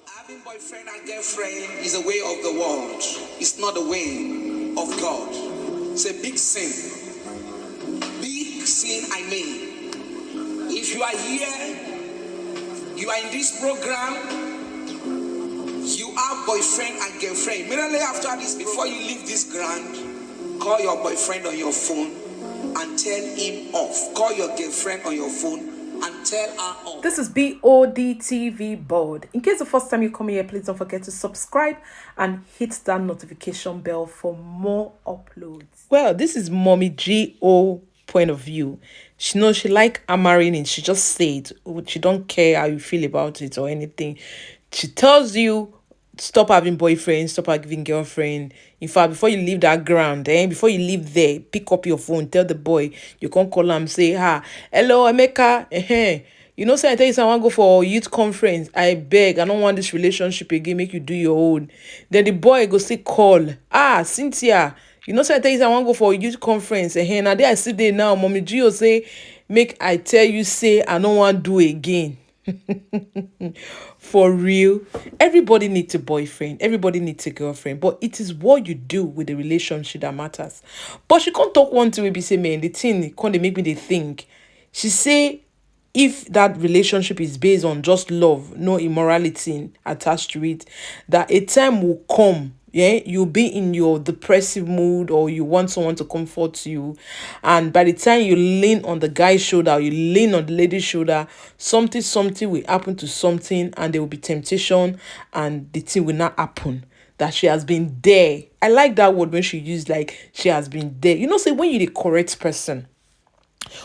Having boyfriend and girlfriend is a way of the world. It's not the way of God. It's a big sin. Big sin, I mean. If you are here, you are in this program, you have boyfriend and girlfriend. Immediately after this, before you leave this ground, call your boyfriend on your phone and tell him off. Call your girlfriend on your phone and tell her off. This is Bod TV Bod. In case the first time you come here, please don't forget to subscribe and hit that notification bell for more uploads. Well, this is Mommy G.O. point of view. She knows she like hammering and she just said she don't care how you feel about it or anything. She tells you stop having boyfriend, stop having girlfriend. In fact, before you leave that ground, before you leave there, pick up your phone, tell the boy, you can't call him, say, hello, Emeka, say I tell you I want to go for a youth conference. I beg, I don't want this relationship again, make you do your own. Then the boy go say call. Cynthia, say I tell you I want to go for a youth conference. Now there I sit there now, Mommy Gio say, make I tell you, say I don't want to do again. For real, everybody needs a boyfriend, everybody needs a girlfriend, but it is what you do with the relationship that matters. But she can't talk one thing, maybe say, man, the thing can't make me they think. She say if that relationship is based on just love, no immorality attached to it, that a time will come, you'll be in your depressive mood or you want someone to comfort you, and by the time you lean on the guy's shoulder or you lean on the lady's shoulder, something will happen to something and there will be temptation and the thing will not happen. That she has been there. I like that word when she used like she has been there. Say when you're the correct person,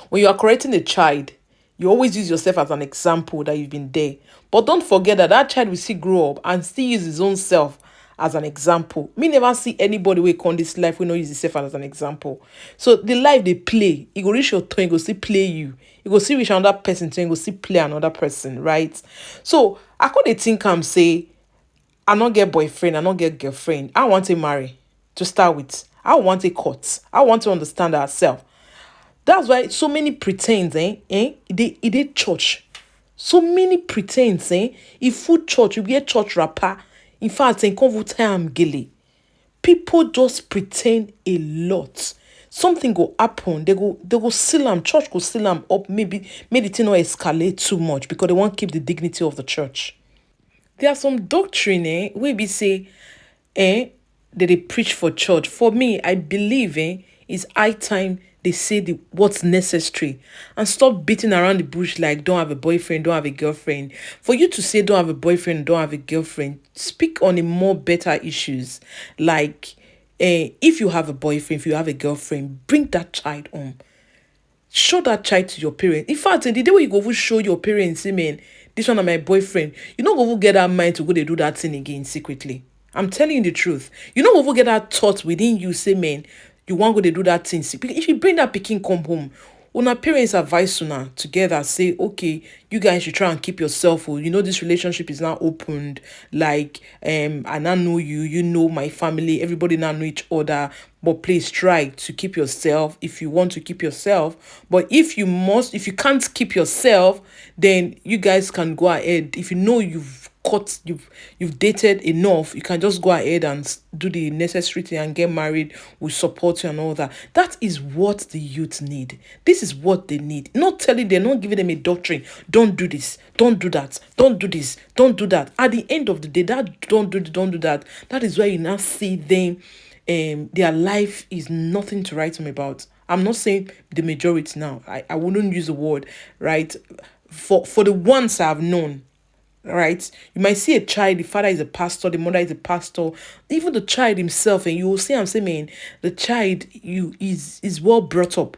when you are correcting a child, you always use yourself as an example that you've been there. But don't forget that child will still grow up and still use his own self as an example. Me never see anybody who come this life who not use himself as an example. So the life they play, you go reach your turn, you go still play you. You go see reach another person turn, you go still play another person, right? So I could think say, I not get boyfriend, I not get girlfriend. I want to marry to start with. I want a court. I want to understand ourselves. That's why so many pretends, They church. So many pretends, If food church, you get church rapper. In fact, people just pretend a lot. Something go happen. They go seal them. Church go seal them up. Maybe the thing not escalate too much because they want to keep the dignity of the church. There are some doctrine, where we say, that they preach for church. For me, I believe, it's high time they say what's necessary and stop beating around the bush like don't have a boyfriend, don't have a girlfriend. For you to say don't have a boyfriend, don't have a girlfriend, speak on the more better issues. Like, if you have a boyfriend, if you have a girlfriend, bring that child home. Show that child to your parents. In fact, the day when you go show your parents, say, man, this one is my boyfriend, you don't go get that mind to go they do that thing again secretly. I'm telling you the truth. You don't go get that thought within you, say, man, you want to go they do that thing. If you bring that pikin come home, when our parents advise una together, say, okay, you guys should try and keep yourself. This relationship is now opened. Like, I now know you, you know my family, everybody now know each other. But please try to keep yourself if you want to keep yourself. But if you can't keep yourself, then you guys can go ahead. If you know you've dated enough, you can just go ahead and do the necessary thing and get married. We support you and all that. That is what the youth need. This is what they need. Not telling them, not giving them a doctrine. Don't do this, don't do that, don't do this, don't do that. At the end of the day, that don't do that. That is why you now see them, their life is nothing to write home about. I'm not saying the majority now. I wouldn't use the word, right? For the ones I've known, right, you might see a child, the father is a pastor, the mother is a pastor, even the child himself, and you will see, I'm saying, man, the child is well brought up.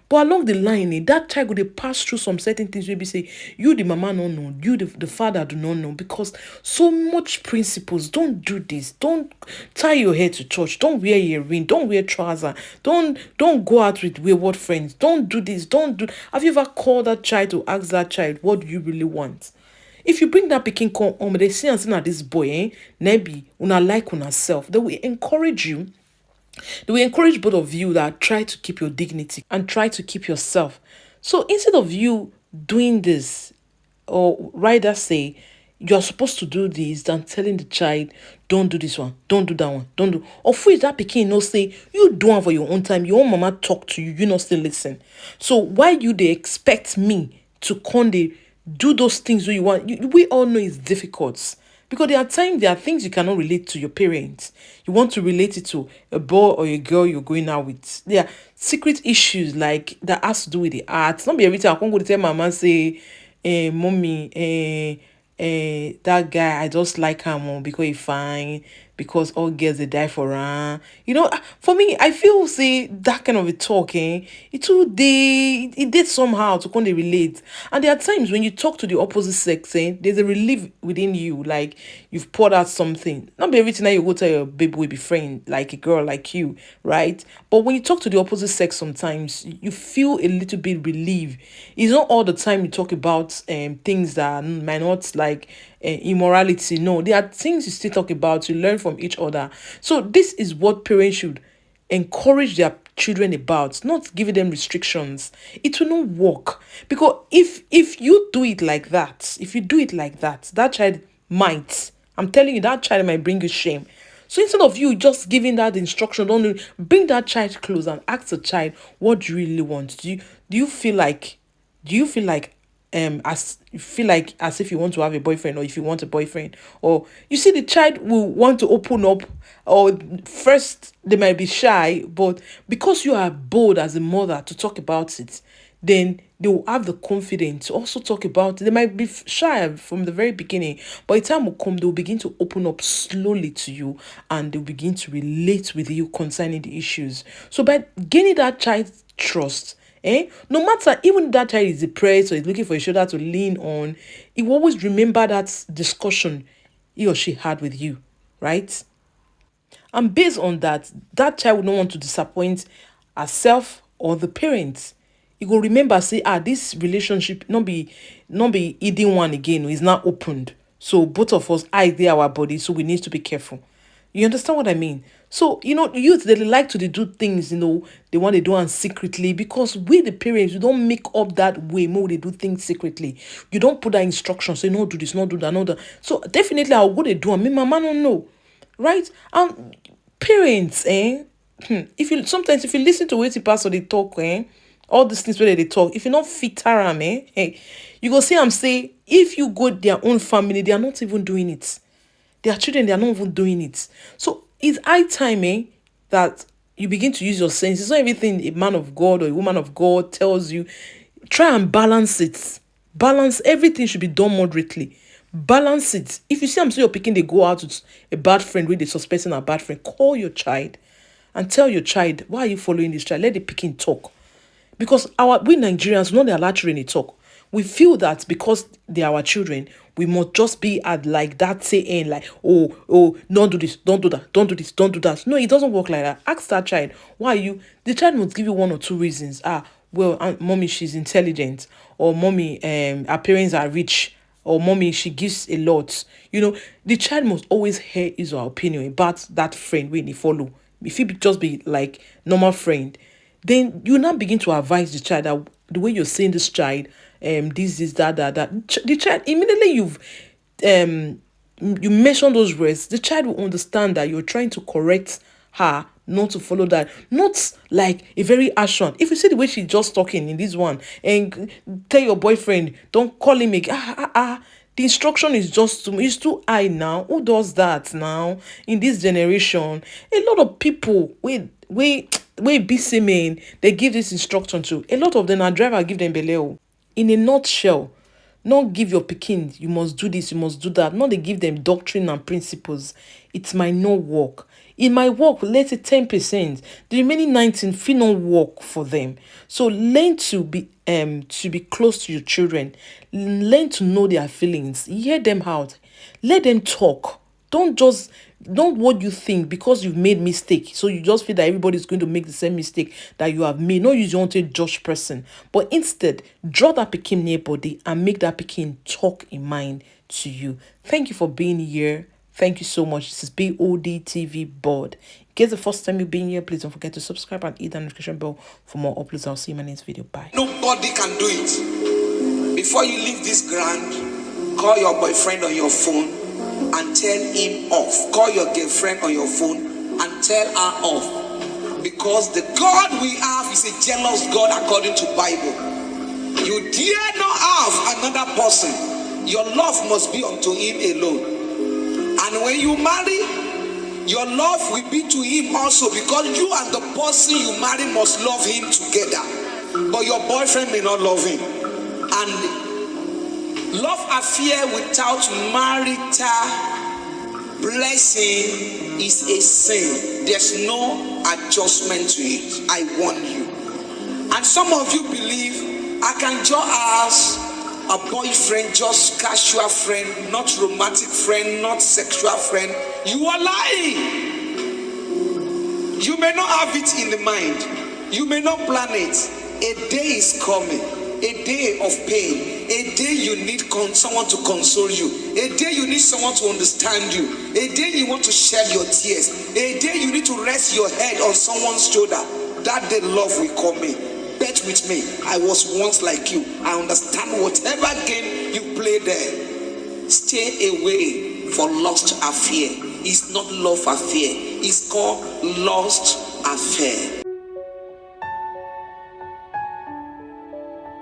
But along the line, that child would pass through some certain things. Maybe say, you the mama don't know, you the father do not know, because so much principles. Don't do this. Don't tie your hair to church. Don't wear earring. Don't wear trouser. Don't go out with wayward friends. Don't do this. Don't do. Have you ever called that child to ask that child, what do you really want? If you bring that pikin come home, they see and say, this boy, maybe una like una self, they will encourage you. They will encourage both of you that try to keep your dignity and try to keep yourself. So instead of you doing this, or rather say, you're supposed to do this than telling the child, don't do this one, don't do that one, don't do. Or for that pikin no say, you do it for your own time, your own mama talk to you, you not still listen. So why you they expect me to come they do those things we want? We all know it's difficult. Because there are things you cannot relate to your parents. You want to relate it to a boy or a girl you're going out with. There are secret issues like that has to do with the arts. Not be every time I can't go to tell my mama say, mommy, that guy I just like him because he fine, because all girls they die for her. For me, I feel say that kind of a talk, it too it did somehow to come they relate. And there are times when you talk to the opposite sex, there's a relief within you, like you've poured out something. Not be everything that you go tell your baby will be friend, like a girl like you, right? But when you talk to the opposite sex, sometimes you feel a little bit relieved. It's not all the time you talk about things that might not like immorality. No, there are things you still talk about. You learn from each other. So this is what parents should encourage their children about, not giving them restrictions. It will not work, because if you do it like that, that child might, I'm telling you, that child might bring you shame. So instead of you just giving that instruction, don't bring that child close and ask the child, what do you really want? Do you feel like as you feel like as if you want to have a boyfriend, or if you want a boyfriend, or you see the child will want to open up, or first they might be shy, but because you are bold as a mother to talk about it, then they will have the confidence to also talk about it. They might be shy from the very beginning, but the time will come, they will begin to open up slowly to you, and they'll begin to relate with you concerning the issues. So by gaining that child's trust, no matter, even that child is depressed or is looking for a shoulder to lean on, he will always remember that discussion he or she had with you, right? And based on that, that child will not want to disappoint herself or the parents. You go remember, say, this relationship not be hidden one again, is not opened. So both of us are there our body, so we need to be careful. You understand what I mean? So, youth, they like to do things, they want to do and secretly, because we, the parents, you don't make up that way more they do things secretly. You don't put that instruction, say, no, do this, not do that, no, that. So definitely I'll go they do, and me, my man don't know. Right? Parents, if you listen to what the pastor they talk, all these things where they talk, if you not fit aram, hey, you go see I'm say, if you go their own family, they are not even doing it. Their children, they are not even doing it. So it's high time, that you begin to use your senses. It's not everything a man of God or a woman of God tells you. Try and balance it. Balance, everything should be done moderately. Balance it. If you see I'm saying your picking, they go out with a bad friend, with they suspecting a bad friend, call your child and tell your child, why are you following this child? Let the picking talk. Because we Nigerians, not they allow children to talk. We feel that because they are our children, we must just be at like that saying, like, oh, don't do this, don't do that, don't do this, don't do that. No, it doesn't work like that. Ask that child, why are you? The child must give you one or two reasons. Well, mommy, she's intelligent, or mommy, her parents are rich, or mommy, she gives a lot. The child must always hear his or her opinion about that friend when they follow. If he just be like normal friend, then you now begin to advise the child that the way you're saying this child, this is that. The child, immediately you mention those words, the child will understand that you're trying to correct her not to follow that, not like a very harsh one. If you see the way she's just talking in this one, and tell your boyfriend, don't call him again, the instruction is just it's too high now. Who does that now in this generation? A lot of people we busy men, they give this instruction to. A lot of them are driver give them belle. In a nutshell, not give your pikin, you must do this, you must do that. Not they give them doctrine and principles. It might not work. It might work, let's say 10%. The remaining 19 feel not work for them. So learn to be close to your children. Learn to know their feelings. Hear them out. Let them talk. Don't what you think because you've made mistake. So you just feel that everybody's going to make the same mistake that you have made. No, you want to judge person. But instead, draw that Pekin near body and make that Pekin talk in mind to you. Thank you for being here. Thank you so much. This is Bod TV Bod. In case the first time you've been here, please don't forget to subscribe and hit the notification bell for more uploads. I'll see you in my next video. Bye. Nobody can do it. Before you leave this ground, call your boyfriend on your phone and tell him off. Call your girlfriend on your phone and tell her off. Because the God we have is a jealous God according to Bible. You dare not have another person. Your love must be unto him alone. And when you marry, your love will be to him also, because you and the person you marry must love him together. But your boyfriend may not love him. And love affair without marital blessing is a sin. There's no adjustment to it. I warn you. And some of you believe I can just ask a boyfriend, just casual friend, not romantic friend, not sexual friend. You are lying. You may not have it in the mind. You may not plan it. A day is coming. A day of pain. A day you need someone to console you. A day you need someone to understand you. A day you want to shed your tears. A day you need to rest your head on someone's shoulder. That day love will come in. Bet with me, I was once like you. I understand whatever game you play there. Stay away for lust affair. It's not love affair. It's called lust affair.